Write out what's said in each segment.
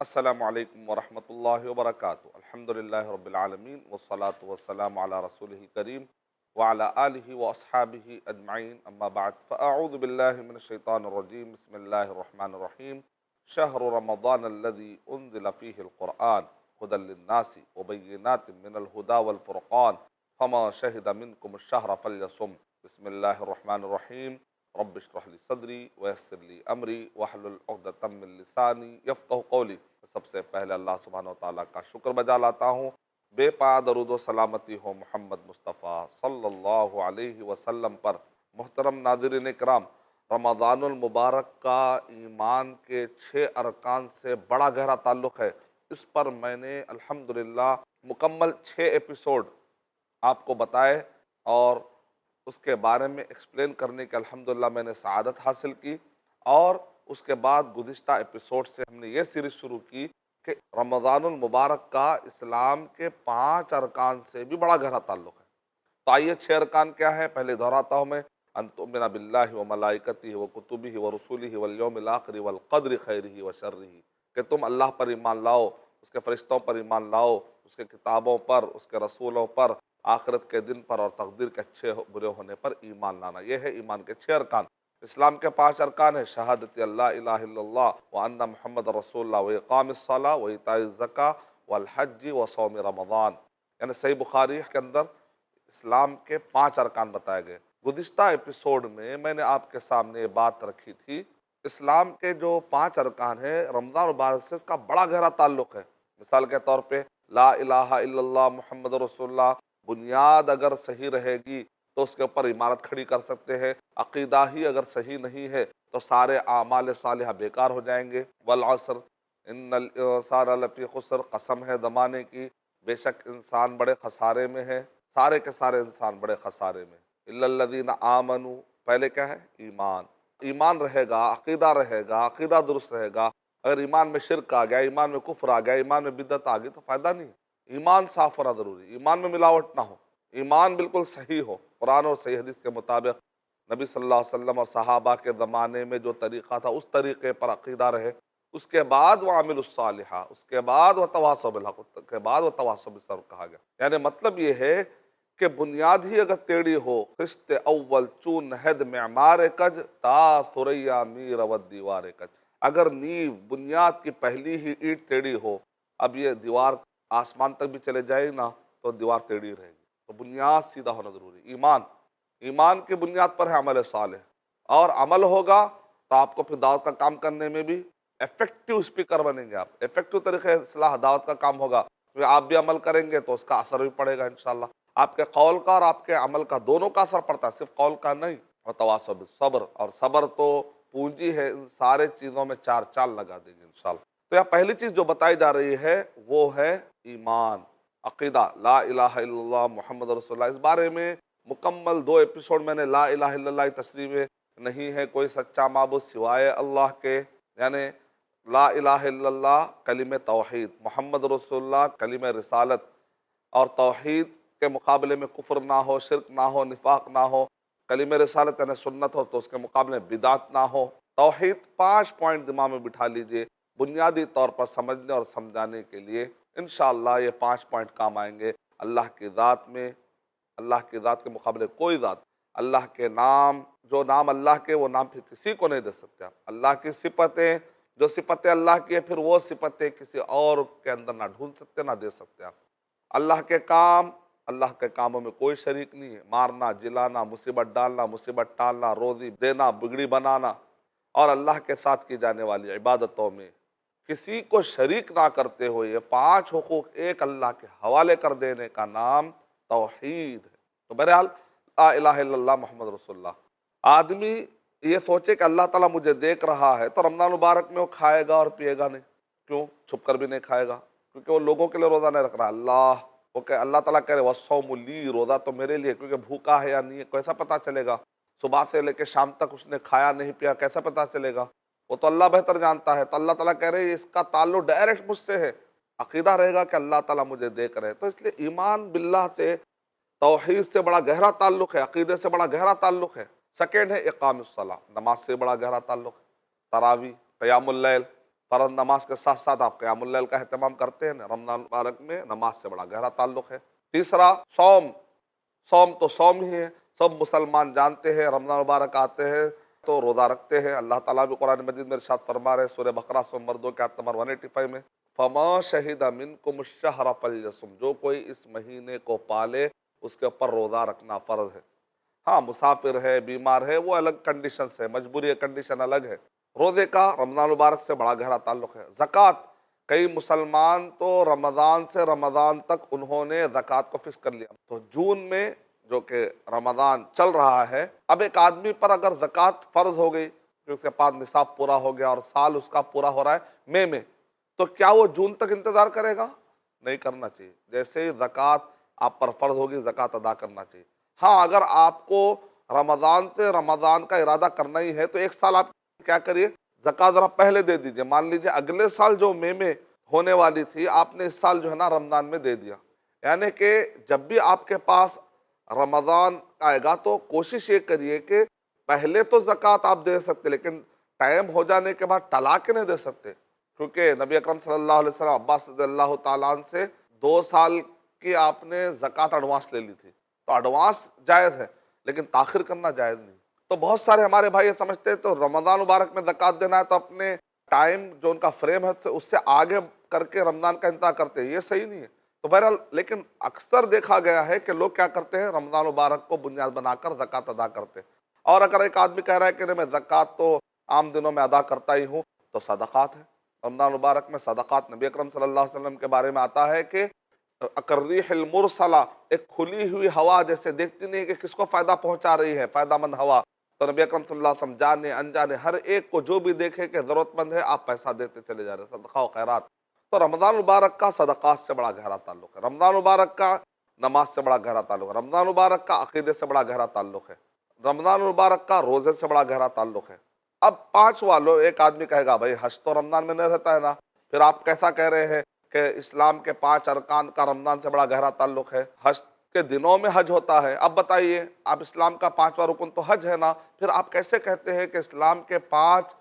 السلام علیکم ورحمۃ اللہ وبرکاتہ۔ الحمد للہ رب العالمین والصلاة والسلام علی رسولہ الکریم وعلی آلہ واصحابہ اجمعین، اما بعد فاعوذ باللہ من الشیطان الرجیم، بسم اللہ الرحمن الرحیم۔ شہر رمضان الذی انزل فیہ القرآن ھدی للناس وبینات من الہدی والفرقان فمن شہد منکم الشہر فلیصم۔ بسم اللہ الرحمن الرحیم۔ رب اشرح لی صدری ویسر لی امری واحلل عقدۃ من لسانی یفقہوا قولی۔ سب سے پہلے اللہ سبحانہ و تعالیٰ کا شکر بجا لاتا ہوں، بے پایا درود و سلامتی ہو محمد مصطفیٰ صلی اللہ علیہ وسلم پر۔ محترم ناظرین کرام، رمضان المبارک کا ایمان کے 6 ارکان سے بڑا گہرا تعلق ہے۔ اس پر میں نے الحمدللہ مکمل 6 ایپیسوڈ آپ کو بتائے اور اس کے بارے میں ایکسپلین کرنے کے الحمدللہ میں نے سعادت حاصل کی، اور اس کے بعد گزشتہ ایپیسوڈ سے ہم نے یہ سیریز شروع کی کہ رمضان المبارک کا اسلام کے 5 ارکان سے بھی بڑا گہرا تعلق ہے۔ تو آئیے 6 ارکان کیا ہے پہلے دہراتا ہوں میں۔ ان تؤمن باللہ وملائکتہ وکتبہ ورسولہ والیوم الآخر والقدر خیرہ وشرہ، کہ تم اللہ پر ایمان لاؤ، اس کے فرشتوں پر ایمان لاؤ، اس کے کتابوں پر، اس کے رسولوں پر، آخرت کے دن پر، اور تقدیر کے اچھے برے ہونے پر ایمان لانا۔ یہ ہے ایمان کے 6 ارکان۔ اسلام کے 5 ارکان ہیں: شہادت اللہ الہ الا اللہ وان محمد رسول اللہ واقام الصلاۃ وایتاء الزکوٰۃ والحج وصوم رمضان، یعنی صحیح بخاری کے اندر اسلام کے 5 ارکان بتائے گئے۔ گزشتہ ایپیسوڈ میں نے آپ کے سامنے یہ بات رکھی تھی، اسلام کے جو 5 ارکان ہیں رمضان مبارک سے اس کا بڑا گہرا تعلق ہے۔ مثال کے طور پہ لا الہ الا اللہ محمد رسول اللہ، بنیاد اگر صحیح رہے گی تو اس کے اوپر عمارت کھڑی کر سکتے ہیں۔ عقیدہ ہی اگر صحیح نہیں ہے تو سارے اعمال صالحہ بیکار ہو جائیں گے۔ والعصر ان الانسان لفی خسر، قسم ہے زمانے کی، بے شک انسان بڑے خسارے میں ہے، سارے کے سارے انسان بڑے خسارے میں۔ الا الذین آمنوا، پہلے کیا ہے؟ ایمان۔ ایمان رہے گا، عقیدہ رہے گا، عقیدہ درست رہے گا۔ اگر ایمان میں شرک آ گیا، ایمان میں کفر آ گیا، ایمان میں بدعت آ گئی تو فائدہ نہیں۔ ایمان صاف ہونا ضروری، ایمان میں ملاوٹ نہ ہو، ایمان بالکل صحیح ہو، قرآن اور صحیح حدیث کے مطابق نبی صلی اللہ علیہ وسلم اور صحابہ کے زمانے میں جو طریقہ تھا اس طریقے پر عقیدہ رہے۔ اس کے بعد وعملوا الصالحہ، اس کے بعد وتواصوا بالحق، اس کے بعد وتواصوا بالصبر کہا گیا۔ یعنی مطلب یہ ہے کہ بنیاد ہی اگر ٹیڑھی ہو، خست اول چون نہد معمار کج تا ثریا می رود دیوار کج، اگر نیو بنیاد کی پہلی ہی اینٹ ٹیڑھی ہو، اب یہ دیوار آسمان تک بھی چلے جائے نا تو دیوار ٹیڑھی رہے گی۔ تو بنیاد سیدھا ہونا ضروری۔ ایمان، ایمان کی بنیاد پر ہے عمل صالح، اور عمل ہوگا تو آپ کو پھر دعوت کا کام کرنے میں بھی افیکٹو اسپیکر بنیں گے آپ، افیکٹو طریقے سے اصلاح دعوت کا کام ہوگا، کیونکہ آپ بھی عمل کریں گے تو اس کا اثر بھی پڑے گا انشاءاللہ۔ آپ کے قول کا اور آپ کے عمل کا دونوں کا اثر پڑتا ہے، صرف قول کا نہیں۔ وتواصوا بالصبر، اور صبر تو پونجی ہے، ان سارے چیزوں میں 4 چال لگا دیں گے انشاءاللہ۔ تو یہ پہلی چیز جو بتائی جا رہی ہے وہ ہے ایمان، عقیدہ، لا الہ الا اللہ محمد رسول اللہ۔ اس بارے میں مکمل 2 ایپیسوڈ میں نے لا الہ الا اللہ کی تشریح میں، نہیں ہے کوئی سچا معبود سوائے اللہ کے، یعنی لا الہ الا اللہ کلمہ توحید، محمد رسول اللہ کلمہ رسالت، اور توحید کے مقابلے میں کفر نہ ہو، شرک نہ ہو، نفاق نہ ہو، کلمہ رسالت یعنی سنت ہو تو اس کے مقابلے میں بدعت نہ ہو۔ توحید 5 پوائنٹ دماغ میں بٹھا لیجئے، بنیادی طور پر سمجھنے اور سمجھانے کے لیے انشاءاللہ یہ 5 پوائنٹ کام آئیں گے۔ اللہ کی ذات میں، اللہ کی ذات کے مقابلے کوئی ذات، اللہ کے نام، جو نام اللہ کے وہ نام پھر کسی کو نہیں دے سکتے آپ۔ اللہ کی صفتیں، جو صفتیں اللہ کی ہے پھر وہ صفتیں کسی اور کے اندر نہ ڈھونڈ سکتے نہ دے سکتے آپ۔ اللہ کے کام، اللہ کے کاموں میں کوئی شریک نہیں ہے، مارنا، جلانا، مصیبت ڈالنا، مصیبت ٹالنا، روزی دینا، بگڑی بنانا، اور اللہ کے ساتھ کی جانے والی عبادتوں میں کسی کو شریک نہ کرتے ہوئے یہ 5 حقوق ایک اللہ کے حوالے کر دینے کا نام توحید ہے۔ تو بہرحال لا الہ الا اللہ محمد رسول اللہ۔ آدمی یہ سوچے کہ اللہ تعالیٰ مجھے دیکھ رہا ہے تو رمضان مبارک میں وہ کھائے گا اور پیے گا نہیں، کیوں؟ چھپ کر بھی نہیں کھائے گا، کیونکہ وہ لوگوں کے لیے روزہ نہیں رکھ رہا، وہ کہ اللہ تعالیٰ کہہ رہے وَالصَّوْمُ لِي، روزہ تو میرے لیے، کیونکہ بھوکا ہے یا نہیں ہے کیسا پتہ چلے گا؟ صبح سے لے کے شام تک اس نے کھایا نہیں پیا، کیسا پتہ چلے گا؟ وہ تو اللہ بہتر جانتا ہے۔ تو اللہ تعالیٰ کہہ رہے اس کا تعلق ڈائریکٹ مجھ سے ہے، عقیدہ رہے گا کہ اللہ تعالیٰ مجھے دیکھ رہے۔ تو اس لیے ایمان باللہ سے، توحید سے بڑا گہرا تعلق ہے، عقیدے سے بڑا گہرا تعلق ہے۔ سیکنڈ ہے اقام الصلاۃ، نماز سے بڑا گہرا تعلق ہے، تراویح، قیام اللیل، فرض نماز کے ساتھ ساتھ آپ قیام اللیل کا اہتمام کرتے ہیں، رمضان مبارک میں نماز سے بڑا گہرا تعلق ہے۔ تیسرا صوم، صوم تو صوم ہی ہے، سب مسلمان جانتے ہیں رمضان مبارک آتے ہیں تو روزہ رکھتے ہیں۔ اللہ تعالیٰ بھی قرآن مجید میں ارشاد فرما رہے ہیں سورہ بقرہ سورہ نمبر 2 کے آیت نمبر 185 میں، فَمَا شَهِدَ مِنْكُمُ الشَّهْرَ فَلْيَصُمْ، جو کوئی اس مہینے کو پالے اس کے اوپر روزہ رکھنا فرض ہے۔ ہاں مسافر ہے، بیمار ہے، وہ الگ کنڈیشنز ہے، مجبوری کنڈیشن الگ ہے۔ روزے کا رمضان مبارک سے بڑا گہرا تعلق ہے۔ زکوٰۃ، کئی مسلمان تو رمضان سے رمضان تک انہوں نے زکوٰۃ کو فکس کر لیا، تو جون میں جو کہ رمضان چل رہا ہے، اب ایک آدمی پر اگر زکوٰۃ فرض ہو گئی کہ اس کے پاس نصاب پورا ہو گیا اور سال اس کا پورا ہو رہا ہے مئی میں، تو کیا وہ جون تک انتظار کرے گا؟ نہیں کرنا چاہیے۔ جیسے ہی زکوٰۃ آپ پر فرض ہوگی زکوٰۃ ادا کرنا چاہیے۔ ہاں اگر آپ کو رمضان سے رمضان کا ارادہ کرنا ہی ہے تو ایک سال آپ کیا کریے، زکوٰۃ ذرا پہلے دے دیجئے۔ مان لیجئے اگلے سال جو مئی میں ہونے والی تھی آپ نے اس سال جو ہے نا رمضان میں دے دیا، یعنی کہ جب بھی آپ کے پاس رمضان آئے گا تو کوشش یہ کریے کہ پہلے تو زکوٰۃ آپ دے سکتے لیکن ٹائم ہو جانے کے بعد ٹلا کے نہیں دے سکتے، کیونکہ نبی اکرم صلی اللہ علیہ وسلم عباس رضی اللہ تعالیٰ عنہ سے 2 سال کی آپ نے زکوٰۃ ایڈوانس لے لی تھی، تو ایڈوانس جائز ہے لیکن تاخیر کرنا جائز نہیں۔ تو بہت سارے ہمارے بھائی یہ سمجھتے ہیں تو رمضان مبارک میں زکوٰۃ دینا ہے تو اپنے ٹائم جو ان کا فریم ہے اس سے آگے کر کے رمضان کا انتظار کرتے ہیں، یہ صحیح نہیں ہے۔ تو بہرحال لیکن اکثر دیکھا گیا ہے کہ لوگ کیا کرتے ہیں، رمضان مبارک کو بنیاد بنا کر زکوٰۃ ادا کرتے ہیں۔ اور اگر ایک آدمی کہہ رہا ہے کہ نہیں میں زکوٰۃ تو عام دنوں میں ادا کرتا ہی ہوں، تو صدقات ہے۔ رمضان مبارک میں صدقات، نبی اکرم صلی اللہ علیہ وسلم کے بارے میں آتا ہے کہ اکریح المرسلہ، ایک کھلی ہوئی ہوا جیسے دیکھتی نہیں کہ کس کو فائدہ پہنچا رہی ہے، فائدہ مند ہوا، تو نبی اکرم صلی اللہ علیہ وسلم جانے انجانے ہر ایک کو جو بھی دیکھے کہ ضرورت مند ہے آپ پیسہ دیتے چلے جا رہے ہیں، صدقہ و خیرات۔ تو رمضان مبارک کا صدقات سے بڑا گہرا تعلق ہے، رمضان مبارک کا نماز سے بڑا گہرا تعلق ہے، رمضان مبارک کا عقیدے سے بڑا گہرا تعلق ہے، رمضان مبارک کا روزے سے بڑا گہرا تعلق ہے۔ اب 5 والوں ایک آدمی کہے گا بھائی حج تو رمضان میں نہیں رہتا ہے نا، پھر آپ کیسا کہہ رہے ہیں کہ اسلام کے 5 ارکان کا رمضان سے بڑا گہرا تعلق ہے، حج کے دنوں میں حج ہوتا ہے۔ اب بتائیے آپ اسلام کا 5واں رکن تو حج ہے نا، پھر آپ کیسے کہتے ہیں کہ اسلام کے 5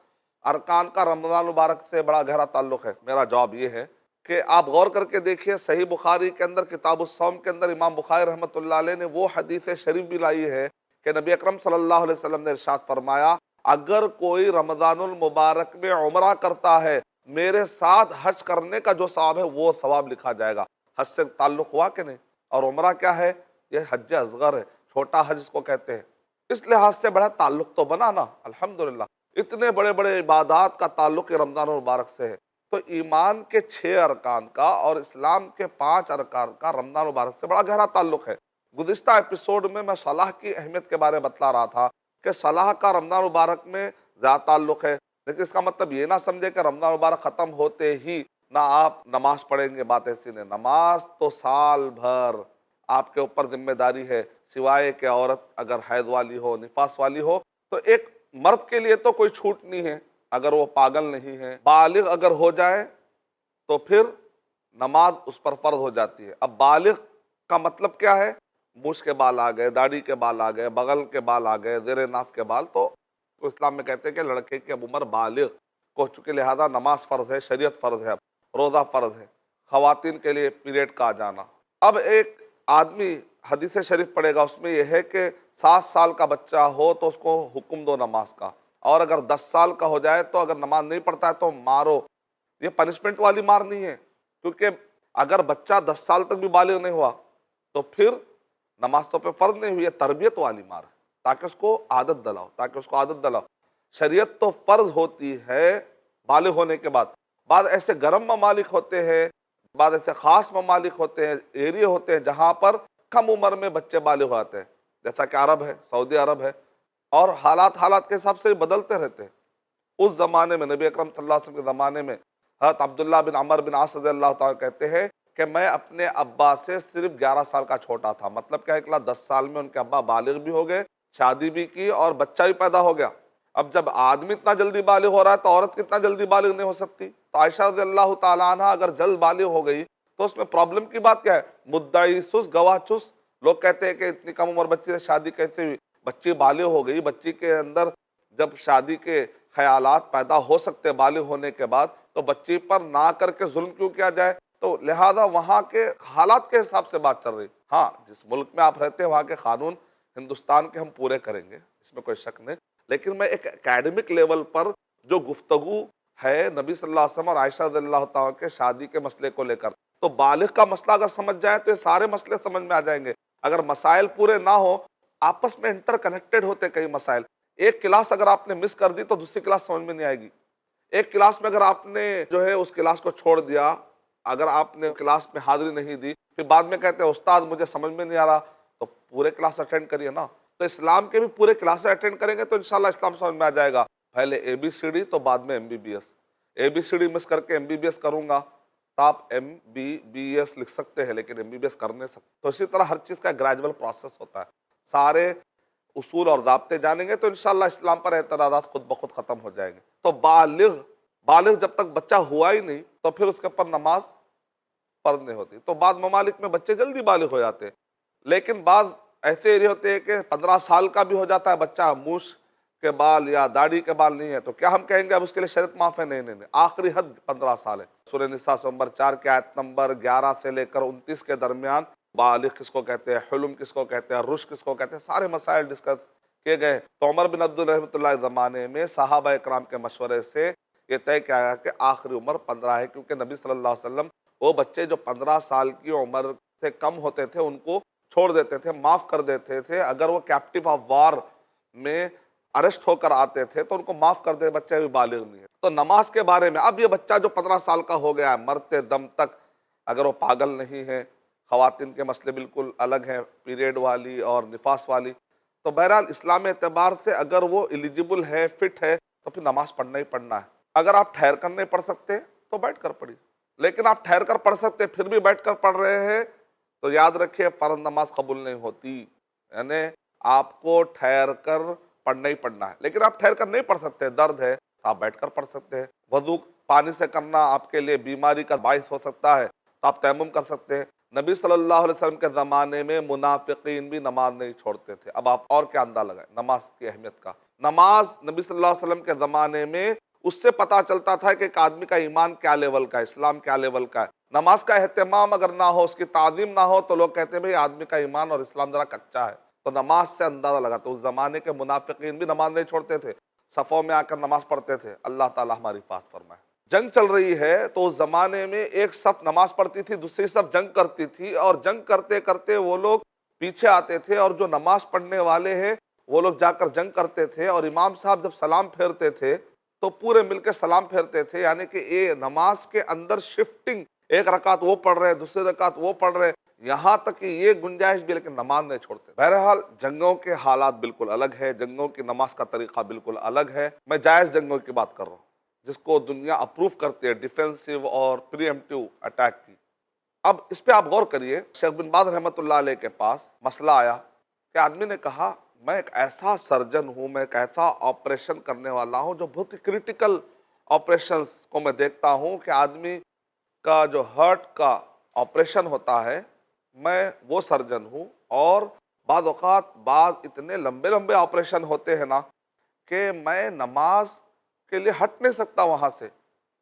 ارکان کا رمضان مبارک سے بڑا گہرا تعلق ہے؟ میرا جواب یہ ہے کہ آپ غور کر کے دیکھیے، صحیح بخاری کے اندر کتاب الصوم کے اندر امام بخاری رحمۃ اللہ علیہ نے وہ حدیث شریف بھی لائی ہے کہ نبی اکرم صلی اللہ علیہ وسلم نے ارشاد فرمایا اگر کوئی رمضان المبارک میں عمرہ کرتا ہے میرے ساتھ حج کرنے کا جو ثواب ہے وہ ثواب لکھا جائے گا۔ حج سے تعلق ہوا کہ نہیں؟ اور عمرہ کیا ہے؟ یہ حج اصغر ہے، چھوٹا حج اس کو کہتے ہیں، اس لحاظ سے بڑا تعلق تو بنا نا، الحمدللہ اتنے بڑے بڑے عبادات کا تعلق رمضان المبارک سے ہے۔ تو ایمان کے 6 ارکان کا اور اسلام کے 5 ارکان کا رمضان مبارک سے بڑا گہرا تعلق ہے۔ گزشتہ ایپیسوڈ میں صلاح کی اہمیت کے بارے میں بتلا رہا تھا کہ صلاح کا رمضان مبارک میں زیادہ تعلق ہے، لیکن اس کا مطلب یہ نہ سمجھے کہ رمضان مبارک ختم ہوتے ہی نہ آپ نماز پڑھیں گے، بات ایسی نہیں۔ نماز تو سال بھر آپ کے اوپر ذمہ داری ہے، سوائے کہ عورت اگر حیض والی ہو، نفاس والی ہو، تو ایک مرد کے لیے تو کوئی چھوٹ نہیں ہے اگر وہ پاگل نہیں ہے۔ بالغ اگر ہو جائے تو پھر نماز اس پر فرض ہو جاتی ہے۔ اب بالغ کا مطلب کیا ہے؟ مونچھ کے بال آ گئے، داڑھی کے بال آ گئے، بغل کے بال آ گئے، زیر ناف کے بال، تو اسلام میں کہتے ہیں کہ لڑکے کی اب عمر بالغ کو چکے، لہذا نماز فرض ہے، شریعت فرض ہے، روزہ فرض ہے، خواتین کے لیے پیریڈ کا آ جانا۔ اب ایک آدمی حدیث شریف پڑھے گا، اس میں یہ ہے کہ 7 سال کا بچہ ہو تو اس کو حکم دو نماز کا، اور اگر 10 سال کا ہو جائے تو اگر نماز نہیں پڑھتا ہے تو مارو۔ یہ پنشمنٹ والی مار نہیں ہے، کیونکہ اگر بچہ 10 سال تک بھی بالغ نہیں ہوا تو پھر نماز تو پہ فرض نہیں ہوئی ہے، تربیت والی مار ہے، تاکہ اس کو عادت دلاؤ۔ شریعت تو فرض ہوتی ہے بالغ ہونے کے بعد۔ بعض ایسے گرم ممالک ہوتے ہیں، بعض ایسے خاص ممالک ہوتے ہیں، ایریے ہوتے ہیں جہاں پر کم عمر میں بچے بالغ ہوتے ہیں، جیسا کہ عرب ہے، سعودی عرب ہے، اور حالات کے حساب سے بدلتے رہتے ہیں۔ اس زمانے میں نبی اکرم صلی اللہ علیہ وسلم کے زمانے میں حضرت عبداللہ بن عمر بن عاص رضی اللہ تعالیٰ کہتے ہیں کہ میں اپنے ابا سے صرف 11 سال کا چھوٹا تھا، مطلب کیا ہے 10 سال میں ان کے ابا بالغ بھی ہو گئے، شادی بھی کی اور بچہ بھی پیدا ہو گیا۔ اب جب آدمی اتنا جلدی بالغ ہو رہا ہے تو عورت کتنا جلدی بالغ نہیں ہو سکتی؟ تو عائشہ رضی اللہ تعالیٰ عنہ اگر جلد بالغ ہو گئی تو اس میں پرابلم کی بات کیا ہے؟ مدعی سس گواہ چس۔ لوگ کہتے ہیں کہ اتنی کم عمر بچی سے شادی کیسے ہوئی؟ بچی بالغ ہو گئی، بچی کے اندر جب شادی کے خیالات پیدا ہو سکتے بالغ ہونے کے بعد، تو بچی پر نہ کر کے ظلم کیوں کیا جائے؟ تو لہذا وہاں کے حالات کے حساب سے بات چل رہی. ہاں، جس ملک میں آپ رہتے ہیں وہاں کے قانون ہندوستان کے ہم پورے کریں گے، اس میں کوئی شک نہیں. لیکن میں ایک اکیڈمک لیول پر جو گفتگو ہے نبی صلی اللہ علیہ وسلم اور عائشہ رضی اللہ تعالیٰ کے شادی کے مسئلے کو لے کر، تو بالغ کا مسئلہ اگر سمجھ جائیں تو یہ سارے مسئلے سمجھ میں آ جائیں گے. اگر مسائل پورے نہ ہو، آپس میں انٹر کنیکٹڈ ہوتے کئی مسائل. ایک کلاس اگر آپ نے مس کر دی تو دوسری کلاس سمجھ میں نہیں آئے گی. ایک کلاس میں اگر آپ نے جو ہے اس کلاس کو چھوڑ دیا، اگر آپ نے کلاس میں حاضری نہیں دی، پھر بعد میں کہتے ہیں استاد مجھے سمجھ میں نہیں آ رہا، تو پورے کلاس اٹینڈ کریے نا. تو اسلام کے بھی پورے کلاسیں اٹینڈ کریں گے تو انشاءاللہ اسلام سمجھ میں آ جائے گا. پہلے اے بی سی ڈی تو بعد میں ایم بی بی ایس. اے بی سی ڈی مس کر کے ایم بی بی ایس کروں گا تو آپ ایم بی بی ایس لکھ سکتے ہیں لیکن ایم بی بی ایس کر نہیں سکتے. تو اسی طرح ہر چیز کا گریجول پروسیس ہوتا ہے. سارے اصول اور ضابطے جانیں گے تو انشاءاللہ اسلام پر اعتراضات خود بخود ختم ہو جائیں گے. تو بالغ جب تک بچہ ہوا ہی نہیں تو پھر اس کے اوپر نماز فرض نہیں ہوتی. تو بعض ممالک میں بچے جلدی بالغ ہو جاتے ہیں، لیکن بعض ایسے ایریا ہوتے ہیں کہ 15 سال کا بھی ہو جاتا ہے بچہ، موچھ کے بال یا داڑھی کے بال نہیں ہے، تو کیا ہم کہیں گے اب اس کے لیے شریعت معاف ہے؟ نہیں نہیں نہیں، آخری حد 15 سال ہے. سورہ نساء نمبر 4 کی آیت نمبر 11 سے لے کر 29 کے درمیان بالغ کس کو کہتے ہیں، حلم کس کو کہتے ہیں، رشد کس کو کہتے ہیں، سارے مسائل ڈسکس کیے گئے. تو عمر بن عبد رحمۃ اللہ زمانے میں صحابہ اکرام کے مشورے سے یہ طے کیا گیا کہ آخری عمر 15 ہے، کیونکہ نبی صلی اللہ علیہ وسلم وہ بچے جو 15 سال کی عمر سے کم ہوتے تھے ان کو چھوڑ دیتے تھے، معاف کر دیتے تھے. اگر وہ کیپٹیو آف وار میں اریسٹ ہو کر آتے تھے تو ان کو معاف کر دے، بچے بھی بالغ نہیں ہے. تو نماز کے بارے میں اب یہ بچہ جو 15 سال کا ہو گیا ہے مرتے دم تک، اگر وہ پاگل نہیں ہے، خواتین کے مسئلے بالکل الگ ہیں، پیریڈ والی اور نفاس والی، تو بہرحال اسلام اعتبار سے اگر وہ ایلیجیبل ہے، فٹ ہے، تو پھر نماز پڑھنا ہی پڑھنا ہے. اگر آپ ٹھہر کر نہیں پڑھ سکتے تو بیٹھ کر پڑھیے، لیکن آپ ٹھہر کر پڑھ سکتے پھر بھی بیٹھ کر پڑھ رہے ہیں تو یاد رکھیے فرض نماز قبول نہیں ہوتی. یعنی آپ کو ٹھہر کر پڑھنا ہی پڑھنا ہے. لیکن آپ ٹھہر کر نہیں پڑھ سکتے، درد ہے تو آپ بیٹھ کر پڑھ سکتے ہیں. وضو پانی سے کرنا آپ کے لیے بیماری کا باعث ہو سکتا ہے تو آپ تیمم کر سکتے ہیں. نبی صلی اللہ علیہ وسلم کے زمانے میں منافقین بھی نماز نہیں چھوڑتے تھے. اب آپ اور کیا اندازہ لگائیں نماز کی اہمیت کا. نماز نبی صلی اللہ علیہ وسلم کے زمانے میں اس سے پتہ چلتا تھا کہ ایک آدمی کا ایمان کیا لیول کا ہے، اسلام کیا لیول کا ہے. نماز کا اہتمام اگر نہ ہو، اس کی تعظیم نہ ہو، تو لوگ کہتے ہیں بھئی آدمی کا ایمان اور اسلام ذرا کچا ہے. تو نماز سے اندازہ لگا. تو اس زمانے کے منافقین بھی نماز نہیں چھوڑتے تھے، صفوں میں آ کر نماز پڑھتے تھے. اللہ تعالیٰ ہماری حفاظت فرمائے. جنگ چل رہی ہے تو اس زمانے میں ایک صف نماز پڑھتی تھی، دوسری صف جنگ کرتی تھی، اور جنگ کرتے کرتے وہ لوگ پیچھے آتے تھے اور جو نماز پڑھنے والے ہیں وہ لوگ جا کر جنگ کرتے تھے. اور امام صاحب جب سلام پھیرتے تھے تو پورے مل کے سلام پھیرتے تھے. یعنی کہ یہ نماز کے اندر شفٹنگ، ایک رکعت وہ پڑھ رہے ہیں، دوسری رکعت وہ پڑھ رہے ہیں، یہاں تک کہ یہ گنجائش بھی، لیکن نماز نہیں چھوڑتے. بہرحال جنگوں کے حالات بالکل الگ ہے، جنگوں کی نماز کا طریقہ بالکل الگ ہے. میں جائز جنگوں کی بات کر رہا ہوں جس کو دنیا اپروو کرتی ہے، ڈیفینسو اور پری ایمپٹیو اٹیک کی. اب اس پہ آپ غور کریے. شیخ بن باز رحمۃ اللہ علیہ کے پاس مسئلہ آیا کہ آدمی نے کہا میں ایک ایسا سرجن ہوں، میں ایک ایسا آپریشن کرنے والا ہوں جو بہت ہی کریٹیکل آپریشنز کو میں دیکھتا ہوں کہ آدمی کا جو ہارٹ کا آپریشن ہوتا ہے، میں وہ سرجن ہوں. اور بعض اوقات بعض اتنے لمبے لمبے آپریشن ہوتے ہیں نا کہ میں نماز کے لیے ہٹ نہیں سکتا وہاں سے.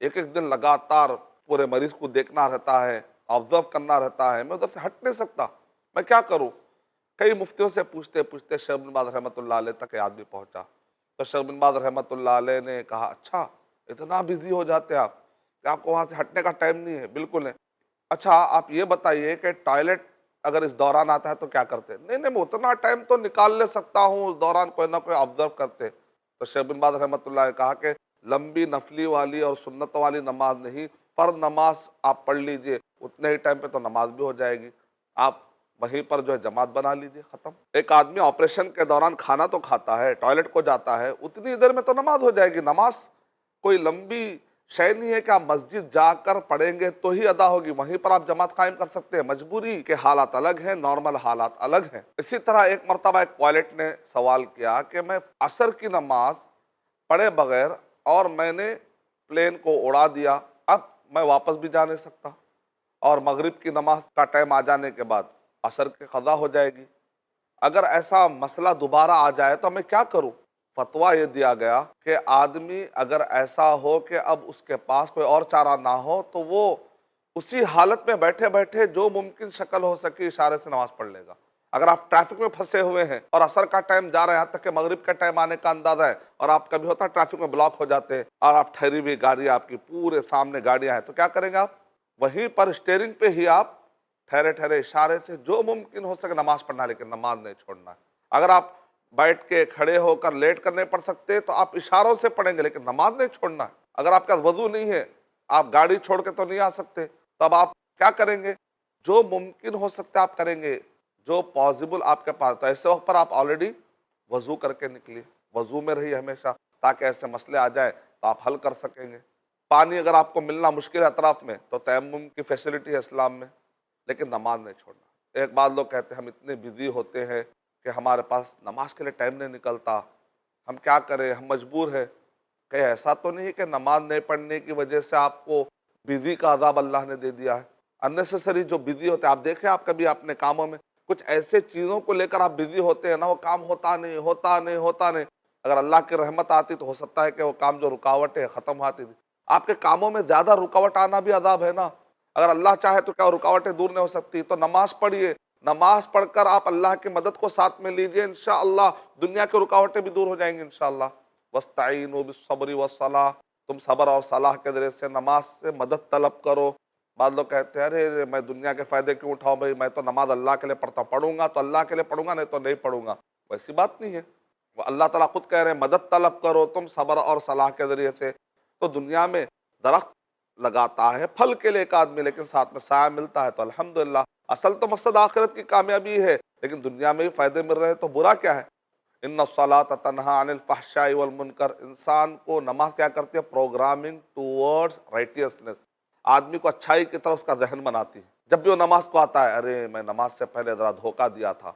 ایک ایک دن لگاتار پورے مریض کو دیکھنا رہتا ہے، آبزرو کرنا رہتا ہے، میں ادھر سے ہٹ نہیں سکتا، میں کیا کروں؟ کئی مفتیوں سے پوچھتے پوچھتے شیخ بن باز رحمۃ اللہ علیہ تک آدمی پہنچا. تو شیخ بن باز رحمۃ اللہ علیہ نے کہا اچھا اتنا بزی ہو جاتے آپ کہ آپ کو وہاں سے ہٹنے کا ٹائم نہیں ہے؟ بالکل نہیں. اچھا آپ یہ بتائیے کہ ٹوائلٹ اگر اس دوران آتا ہے تو کیا کرتے؟ نہیں نہیں، میں اتنا ٹائم تو نکال لے سکتا ہوں، اس دوران کوئی نہ کوئی آبزرو کرتے. تو شیخ بن باز رحمۃ اللہ نے کہا کہ لمبی نفلی والی اور سنت والی نماز نہیں، فرض نماز آپ پڑھ لیجئے، اتنے ہی ٹائم پہ تو نماز بھی ہو جائے گی. آپ وہیں پر جو ہے جماعت بنا لیجئے، ختم. ایک آدمی آپریشن کے دوران کھانا تو کھاتا ہے، ٹوائلٹ کو جاتا ہے، اتنی دیر میں تو نماز ہو جائے گی. نماز کوئی لمبی شے نہیں ہے کہ آپ مسجد جا کر پڑھیں گے تو ہی ادا ہوگی، وہیں پر آپ جماعت قائم کر سکتے ہیں. مجبوری کے حالات الگ ہیں، نارمل حالات الگ ہیں. اسی طرح ایک مرتبہ ایک پائلٹ نے سوال کیا کہ میں عصر کی نماز پڑھے بغیر اور میں نے پلین کو اڑا دیا، اب میں واپس بھی جا نہیں سکتا، اور مغرب کی نماز کا ٹائم آ جانے کے بعد عصر کی قضا ہو جائے گی. اگر ایسا مسئلہ دوبارہ آ جائے تو میں کیا کروں؟ فتوا یہ دیا گیا کہ آدمی اگر ایسا ہو کہ اب اس کے پاس کوئی اور چارہ نہ ہو تو وہ اسی حالت میں بیٹھے بیٹھے جو ممکن شکل ہو سکے اشارے سے نماز پڑھ لے گا۔ اگر آپ ٹریفک میں پھنسے ہوئے ہیں اور عصر کا ٹائم جا رہا ہے، یہاں تک کہ مغرب کا ٹائم آنے کا اندازہ ہے، اور آپ کبھی ہوتا ہے ٹریفک میں بلاک ہو جاتے ہیں اور آپ ٹھہری ہوئی گاڑی، آپ کی پورے سامنے گاڑیاں ہیں، تو کیا کریں گے آپ؟ وہیں پر اسٹیئرنگ پہ ہی آپ ٹھہرے ٹھہرے اشارے سے جو ممکن ہو سکے نماز پڑھنا ہے، لیکن نماز نہیں چھوڑنا ہے۔ اگر آپ بیٹھ کے کھڑے ہو کر لیٹ کر نہیں پڑھ سکتے تو آپ اشاروں سے پڑھیں گے، لیکن نماز نہیں چھوڑنا ہے۔ اگر آپ کا وضو نہیں ہے، آپ گاڑی چھوڑ کے تو نہیں آ سکتے، تب آپ کیا کریں گے؟ جو ممکن ہو سکتا ہے آپ کریں گے، جو پاسبل آپ کے پاس، تو ایسے وقت پر آپ آلریڈی وضو کر کے نکلیے، وضو میں رہیے ہمیشہ، تاکہ ایسے مسئلے آ جائے تو آپ حل کر سکیں گے۔ پانی اگر آپ کو ملنا مشکل ہے اطراف میں تو تیمم کی فیسلٹی ہے اسلام میں، لیکن نماز نہیں چھوڑنا۔ ایک بات لوگ کہتے ہیں ہم اتنے بزی ہوتے ہیں کہ ہمارے پاس نماز کے لیے ٹائم نہیں نکلتا، ہم کیا کریں، ہم مجبور ہیں۔ کہ ایسا تو نہیں کہ نماز نہیں پڑھنے کی وجہ سے آپ کو بزی کا عذاب اللہ نے دے دیا ہے۔ اننیسیسری جو بزی ہوتے ہیں، آپ دیکھیں آپ کبھی اپنے کاموں میں کچھ ایسے چیزوں کو لے کر آپ بزی ہوتے ہیں نا، وہ کام ہوتا نہیں ہوتا نہیں ہوتا نہیں۔ اگر اللہ کی رحمت آتی تو ہو سکتا ہے کہ وہ کام جو رکاوٹیں ختم ہوتی تھی۔ آپ کے کاموں میں زیادہ رکاوٹ آنا بھی عذاب ہے نا۔ اگر اللہ چاہے تو کیا وہ رکاوٹیں دور نہیں ہو سکتی؟ تو نماز پڑھیے، نماز پڑھ کر آپ اللہ کی مدد کو ساتھ میں لیجئے، انشاءاللہ دنیا کی رکاوٹیں بھی دور ہو جائیں گی انشاءاللہ۔ وَاسْتَعِینُوا بِالصَّبْرِ وَالصَّلَاةِ، تم صبر اور صلاح کے ذریعے سے نماز سے مدد طلب کرو۔ بعض لوگ کہتے ہیں ارے میں دنیا کے فائدے کیوں اٹھاؤں بھائی، میں تو نماز اللہ کے لیے پڑھتا ہوں، پڑھوں گا تو اللہ کے لیے پڑھوں گا، نہیں تو نہیں پڑھوں گا۔ ویسی بات نہیں ہے، وہ اللہ تعالیٰ خود کہہ رہے ہیں مدد طلب کرو تم صبر اور صلاح کے ذریعے سے۔ تو دنیا میں درخت لگاتا ہے پھل کے لیے ایک آدمی، لیکن ساتھ میں سایہ ملتا ہے تو الحمدللہ۔ اصل تو مقصد آخرت کی کامیابی ہے، لیکن دنیا میں بھی فائدے مل رہے ہیں تو برا کیا ہے؟ ان الصلاۃ تنہا عن الفحشاء والمنکر، انسان کو نماز کیا کرتی ہے؟ پروگرامنگ ٹوورڈز رائٹیسنس، آدمی کو اچھائی کی طرف اس کا ذہن بناتی ہے۔ جب بھی وہ نماز کو آتا ہے، ارے میں نماز سے پہلے ذرا دھوکہ دیا تھا،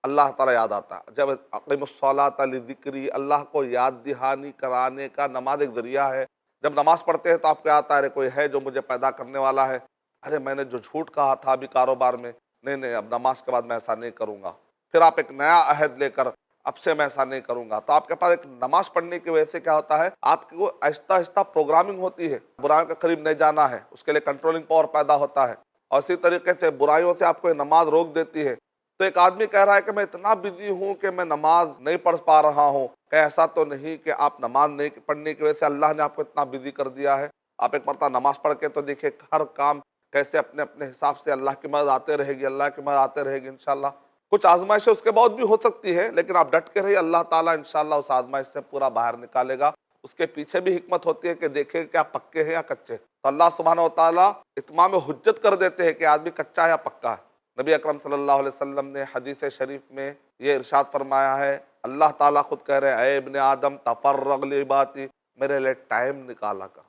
اللہ تعالیٰ یاد آتا ہے۔ جب اقیم الصلاۃ لذکری، اللہ کو یاد دہانی کرانے کا نماز ایک ذریعہ ہے۔ جب نماز پڑھتے ہیں تو آپ کو آتا ہے ارے کوئی ہے جو مجھے پیدا کرنے والا ہے، ارے میں نے جو جھوٹ کہا تھا ابھی کاروبار میں، نہیں اب نماز کے بعد میں ایسا نہیں کروں گا۔ پھر آپ ایک نیا عہد لے کر اب سے میں ایسا نہیں کروں گا، تو آپ کے پاس ایک نماز پڑھنے کی وجہ سے کیا ہوتا ہے؟ آپ کو آہستہ آہستہ پروگرامنگ ہوتی ہے، برائیوں کے قریب نہیں جانا ہے، اس کے لیے کنٹرولنگ پاور پیدا ہوتا ہے، اور اسی طریقے سے برائیوں سے آپ کو یہ نماز روک دیتی ہے۔ تو ایک آدمی کہہ رہا ہے کہ میں اتنا بزی ہوں کہ میں نماز نہیں پڑھ پا رہا ہوں، کہ ایسا تو نہیں کہ آپ نماز نہیں پڑھنے کی وجہ سے اللہ نے آپ کو اتنا بزی کر دیا ہے۔ آپ ایک مرتبہ نماز پڑھ کے تو دیکھیں ہر کام کیسے اپنے اپنے حساب سے اللہ کی مدد آتے رہے گی، اللہ کی مدد آتے رہے گی انشاءاللہ۔ کچھ آزمائشیں اس کے بعد بھی ہو سکتی ہے، لیکن آپ ڈٹ کے رہیے، اللہ تعالیٰ انشاءاللہ اس آزمائش سے پورا باہر نکالے گا۔ اس کے پیچھے بھی حکمت ہوتی ہے کہ دیکھیں کہ آپ پکے ہیں یا کچے۔ تو اللہ سبحانہ و تعالیٰ اتمام حجت کر دیتے ہیں کہ آدمی کچا ہے یا پکا ہے۔ نبی اکرم صلی اللہ علیہ وسلم نے حدیث شریف میں یہ ارشاد فرمایا ہے، اللہ تعالیٰ خود کہہ رہے ہیں اے ابن آدم تفرغ لعبادتی، میرے لیے ٹائم نکالا کر،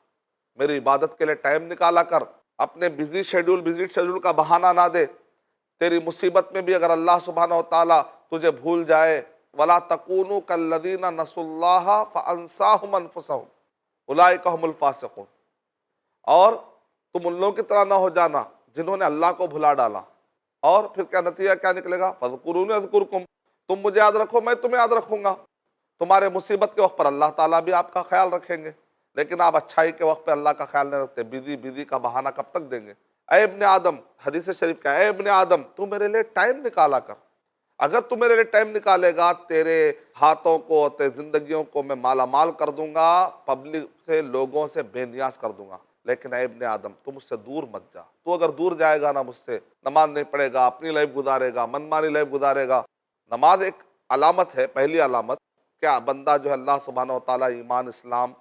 میری عبادت کے لیے ٹائم نکالا کر۔ اپنے بزی شیڈول کا بہانہ نہ دے۔ تیری مصیبت میں بھی اگر اللہ سبحانہ و تعالیٰ تجھے بھول جائے، وَلَا تَكُونُوا كَالَّذِينَ نَسُوا اللَّهَ فَأَنسَاهُمْ أَنفُسَهُمْ أُولَٰئِكَ هُمُ الْفَاسِقُونَ، اور تم ان لوگوں کی طرح نہ ہو جانا جنہوں نے اللہ کو بھلا ڈالا۔ اور پھر کیا نتیجہ کیا نکلے گا؟ فَاذْكُرُونِي أَذْكُرْكُمْ، تم مجھے یاد رکھو میں تمہیں یاد رکھوں گا۔ تمہارے مصیبت کے وقت پر اللہ تعالیٰ بھی آپ کا خیال رکھیں گے، لیکن آپ اچھائی کے وقت پہ اللہ کا خیال نہیں رکھتے، بزی کا بہانہ کب تک دیں گے؟ اے ابن آدم، حدیث شریف کا اے ابن آدم تو میرے لیے ٹائم نکالا کر۔ اگر تو میرے لیے ٹائم نکالے گا، تیرے ہاتھوں کو، تیرے زندگیوں کو میں مالا مال کر دوں گا، پبلک سے، لوگوں سے بے نیاز کر دوں گا۔ لیکن اے ابن آدم تو مجھ سے دور مت جا۔ تو اگر دور جائے گا نا مجھ سے، نماز نہیں پڑھے گا، اپنی لائف گزارے گا، منمانی لائف گزارے گا۔ نماز ایک علامت ہے، پہلی علامت، کیا بندہ جو ہے اللہ سبحانہ و تعالیٰ ایمان اسلام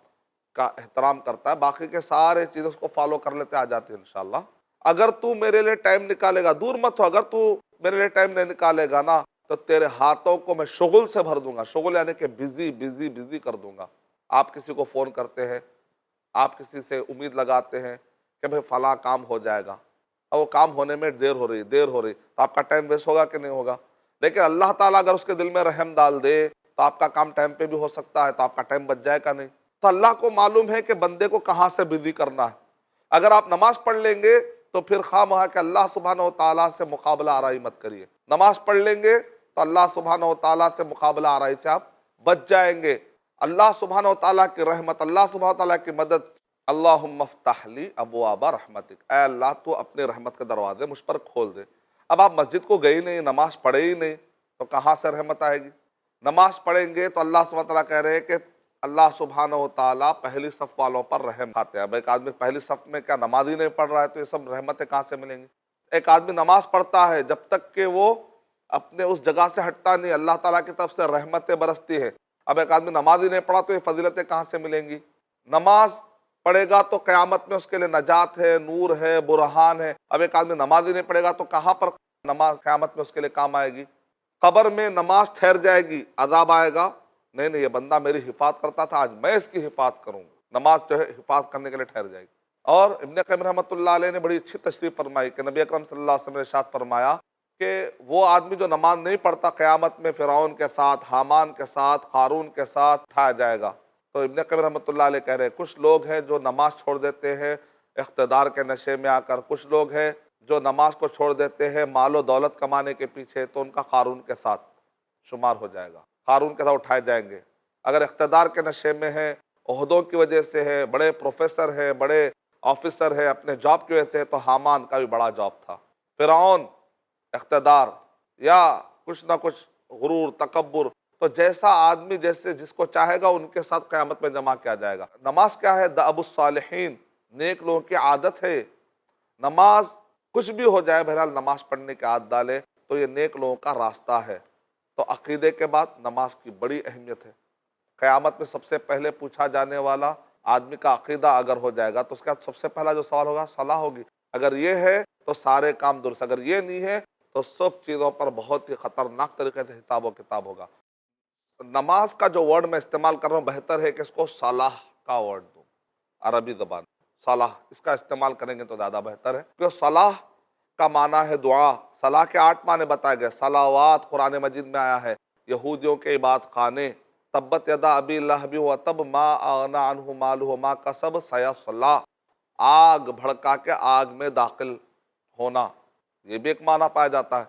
کا احترام کرتا ہے، باقی کے سارے چیزیں اس کو فالو کر لیتے آ جاتے ہیں انشاءاللہ۔ اگر تو میرے لیے ٹائم نکالے گا، دور مت ہو، اگر تو میرے لیے ٹائم نہیں نکالے گا نا تو تیرے ہاتھوں کو میں شغل سے بھر دوں گا، شغل یعنی کہ بزی کر دوں گا۔ آپ کسی کو فون کرتے ہیں، آپ کسی سے امید لگاتے ہیں کہ بھئی فلاں کام ہو جائے گا، اور وہ کام ہونے میں دیر ہو رہی تو آپ کا ٹائم ویسٹ ہوگا کہ نہیں ہوگا؟ لیکن اللہ تعالیٰ اگر اس کے دل میں رحم ڈال دے تو آپ کا کام ٹائم پہ بھی ہو سکتا ہے، تو آپ کا ٹائم بچ جائے گا نہیں۔ تو اللہ کو معلوم ہے کہ بندے کو کہاں سے بزی کرنا ہے۔ اگر آپ نماز پڑھ لیں گے تو پھر خواہ مخواہ کہ اللہ سبحانہ و تعالیٰ سے مقابلہ آرائی مت کریے۔ نماز پڑھ لیں گے تو اللہ سبحانہ و تعالیٰ سے مقابلہ آرائی سے آپ بچ جائیں گے۔ اللہ سبحانہ و تعالیٰ کی رحمت، اللہ سبحانہ و تعالیٰ کی مدد۔ اللہم افتح لی ابواب رحمتک، اے اللہ تو اپنے رحمت کے دروازے مجھ پر کھول دے۔ اب آپ مسجد کو گئی نہیں، نماز پڑھے ہی نہیں، تو کہاں سے رحمت آئے گی؟ نماز پڑھیں گے تو اللہ سبحانہ و تعالیٰ کہہ رہے ہیں کہ اللہ سبحانہ و تعالیٰ پہلی صف والوں پر رحم کھاتے ہیں۔ اب ایک آدمی پہلی صف میں کیا نماز ہی نہیں پڑھ رہا ہے تو یہ سب رحمتیں کہاں سے ملیں گی؟ ایک آدمی نماز پڑھتا ہے جب تک کہ وہ اپنے اس جگہ سے ہٹتا نہیں، اللہ تعالیٰ کی طرف سے رحمتیں برستی ہے۔ اب ایک آدمی نماز ہی نہیں پڑھا تو یہ فضیلتیں کہاں سے ملیں گی؟ نماز پڑھے گا تو قیامت میں اس کے لیے نجات ہے، نور ہے، برہان ہے۔ اب ایک آدمی نماز ہی نہیں پڑھے گا تو کہاں پر نماز قیامت میں اس کے لیے کام آئے گی؟ قبر میں نماز ٹھہر جائے گی، عذاب آئے گا، نہیں نہیں یہ بندہ میری حفاظت کرتا تھا، آج میں اس کی حفاظت کروں گا۔ نماز جو ہے حفاظت کرنے کے لیے ٹھہر جائے گی۔ اور ابن قیم رحمۃ اللہ علیہ نے بڑی اچھی تشریح فرمائی کہ نبی اکرم صلی اللہ علیہ وسلم نے ارشاد فرمایا کہ وہ آدمی جو نماز نہیں پڑھتا قیامت میں فرعون کے ساتھ، حامان کے ساتھ، قارون کے ساتھ اٹھایا جائے گا۔ تو ابن قیم رحمۃ اللہ علیہ کہہ رہے ہیں کچھ لوگ ہیں جو نماز چھوڑ دیتے ہیں اقتدار کے نشے میں آ کر، کچھ لوگ ہیں جو نماز کو چھوڑ دیتے ہیں مال و دولت کمانے کے پیچھے، تو ان کا قارون کے ساتھ شمار ہو جائے گا، قارون کے ساتھ اٹھائے جائیں گے۔ اگر اقتدار کے نشے میں ہے، عہدوں کی وجہ سے ہے، بڑے پروفیسر ہے، بڑے آفیسر ہے، اپنے جاب کی وجہ سے ہے، تو حامان کا بھی بڑا جاب تھا، فرعون اقتدار یا کچھ نہ کچھ غرور تکبر، تو جیسا آدمی جیسے جس کو چاہے گا ان کے ساتھ قیامت میں جمع کیا جائے گا۔ نماز کیا ہے؟ دأب الصالحین، نیک لوگوں کی عادت ہے نماز۔ کچھ بھی ہو جائے بہرحال نماز پڑھنے کی عادت ڈالے تو یہ نیک لوگوں کا راستہ ہے۔ تو عقیدے کے بعد نماز کی بڑی اہمیت ہے۔ قیامت میں سب سے پہلے پوچھا جانے والا آدمی کا عقیدہ اگر ہو جائے گا تو اس کا سب سے پہلا جو سوال ہوگا صلاح ہوگی۔ اگر یہ ہے تو سارے کام درست، اگر یہ نہیں ہے تو سب چیزوں پر بہت ہی خطرناک طریقے سے حساب و کتاب ہوگا۔ نماز کا جو ورڈ میں استعمال کر رہا ہوں بہتر ہے کہ اس کو صلاح کا ورڈ دوں، عربی زبان صلاح اس کا استعمال کریں گے تو زیادہ بہتر ہے، کیونکہ صلاح کا معنی ہے دعا۔ صلاح کے 8 معنی بتائے گئے، صلوات قرآن مجید میں آیا ہے، یہودیوں کے عبادت خانے، تبت یدا ابی لہب وتب ما اغنی عنہ مالہ وما کسب سیصلی، آگ بھڑکا کے آگ میں داخل ہونا، یہ بھی ایک معنی پایا جاتا ہے۔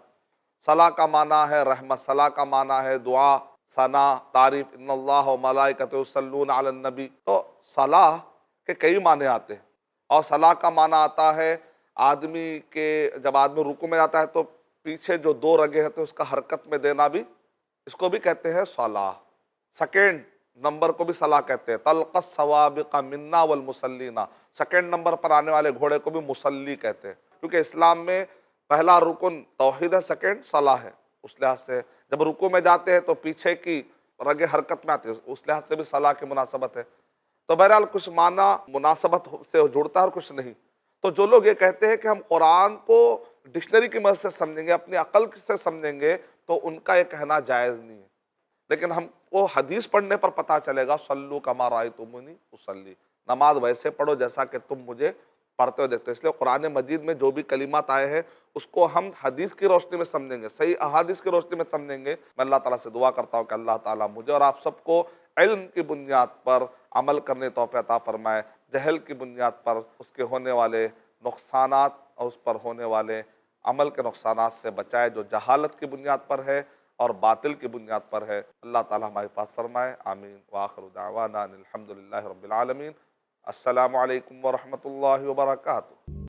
صلاح کا معنی ہے رحمت، صلاح کا معنی ہے دعا، ثنا، تعریف، ان اللہ و ملائکتہ یصلون علی النبی۔ تو صلاح کے کئی معنی آتے ہیں، اور صلاح کا معنی آتا ہے آدمی کے جب آدمی رکوع میں جاتا ہے تو پیچھے جو 2 رگیں ہیں تو اس کا حرکت میں دینا بھی، اس کو بھی کہتے ہیں صلاح۔ سیکنڈ نمبر کو بھی صلاح کہتے ہیں، تلقى السوابق منا والمصلین، سیکنڈ نمبر پر آنے والے گھوڑے کو بھی مصلی کہتے ہیں، کیونکہ اسلام میں پہلا رکن توحید ہے، سیکنڈ صلاح ہے۔ اس لحاظ سے جب رکوع میں جاتے ہیں تو پیچھے کی رگیں حرکت میں آتی ہے، اس لحاظ سے بھی صلاح کی مناسبت ہے۔ تو بہرحال کچھ معنی مناسبت سے جڑتا ہے اور کچھ نہیں۔ تو جو لوگ یہ کہتے ہیں کہ ہم قرآن کو ڈکشنری کی مدد سے سمجھیں گے، اپنی عقل سے سمجھیں گے، تو ان کا یہ کہنا جائز نہیں ہے۔ لیکن ہم کو حدیث پڑھنے پر پتہ چلے گا، صلو کما رأیتمونی اصلی، نماز ویسے پڑھو جیسا کہ تم مجھے پڑھتے ہوئے دیکھتے ہو۔ اس لیے قرآن مجید میں جو بھی کلمات آئے ہیں اس کو ہم حدیث کی روشنی میں سمجھیں گے، صحیح احادیث کی روشنی میں سمجھیں گے۔ میں اللہ تعالیٰ سے دعا کرتا ہوں کہ اللہ تعالیٰ مجھے اور آپ سب کو علم کی بنیاد پر عمل کرنے توفیق عطا فرمائے، جہل کی بنیاد پر اس کے ہونے والے نقصانات اور اس پر ہونے والے عمل کے نقصانات سے بچائے جو جہالت کی بنیاد پر ہے اور باطل کی بنیاد پر ہے۔ اللہ تعالیٰ ہماری حفاظت فرمائے، آمین۔ وآخر دعوانا ان الحمد للہ رب العالمین۔ السلام علیکم ورحمۃ اللہ وبرکاتہ۔